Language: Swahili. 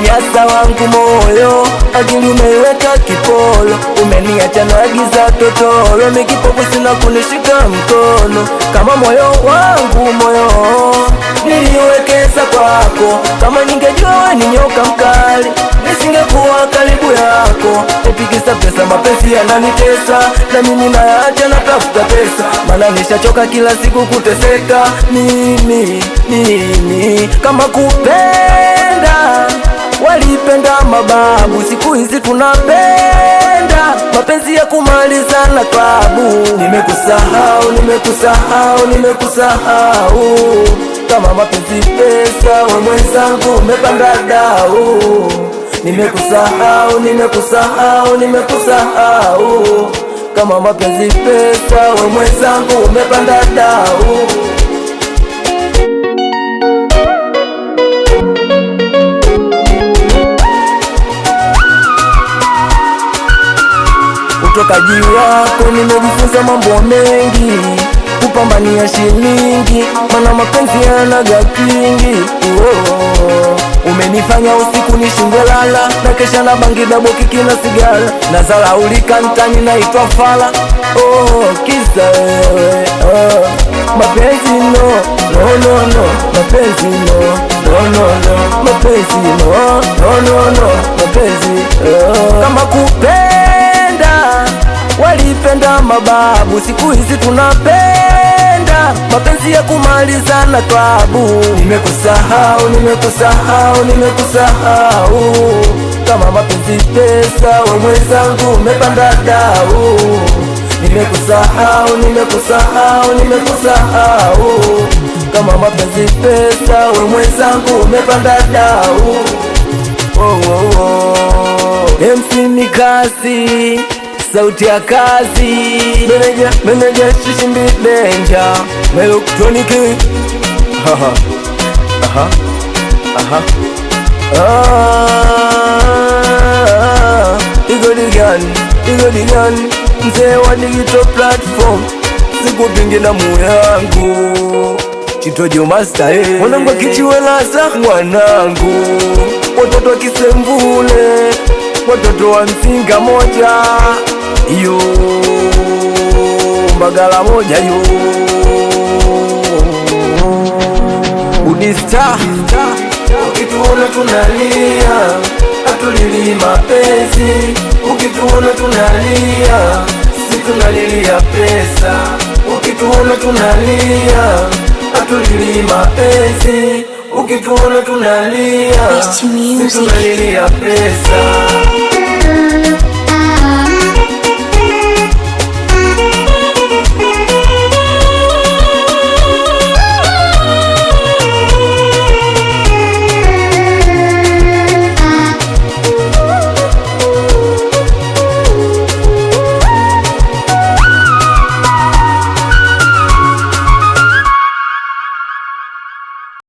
umenyanyasa wangu moyo, akili umeiweka kipolo, umeniacha na giza totoro, mikipofu sina kunishika mkono, kama moyo wangu moyo niliwekeza kwako, kama ningejua wewe ni nyoka mkali nisingekuwa karibu yako. Epikisa pesa, mapenzi yananitesa, na mimi naacha natafuta pesa, maana nishachoka kila siku kuteseka. Mimi kama kupenda walipenda mababu, siku hizi tunapenda mapenzi ya kumalizana klabu. Nimekusahau kama mapenzi pesa, we mwenzangu umepanda dau. Nimekusahau kama mapenzi pesa, we mwenzangu umepanda dau. Kutoka juu yako nimejifunza mambo mengi, kupambania shilingi, mana mapenzi yanaga kingi. Umenifanya usiku nishindwe lala, na kesha na bangi dabo kiki na sigara, na zalaulika mtani naitwa fala. Kisa wewe mapenzi no, mapenzi no, mapenzi kama kupenda walipenda mababu, siku hizi tunapenda mapenzi ya kumalizana klabu. Nimekusahau kama mapenzi pesa, we mwenzangu umepanda dau. Nimekusahau kama mapenzi pesa, we mwenzangu umepanda dau. MC Mikasi, sauti ya kazi, meneja Shishimbi Danger, Melotroniki. Igodigan, mzee wa digital platform, sikupingi na muyangu Chitojo master, mwanangu kichiwelaza mwanangu, watoto kisemvule, watoto wa Msinga moja, yo Mbagala moja, yo Udista. Ukituona tunalia, hatulili mapenzi. Ukituona tunalia, si tunalilia pesa. Ukituona tunalia, hatulili mapenzi. Ukituona tunalia, si tunalilia pesa.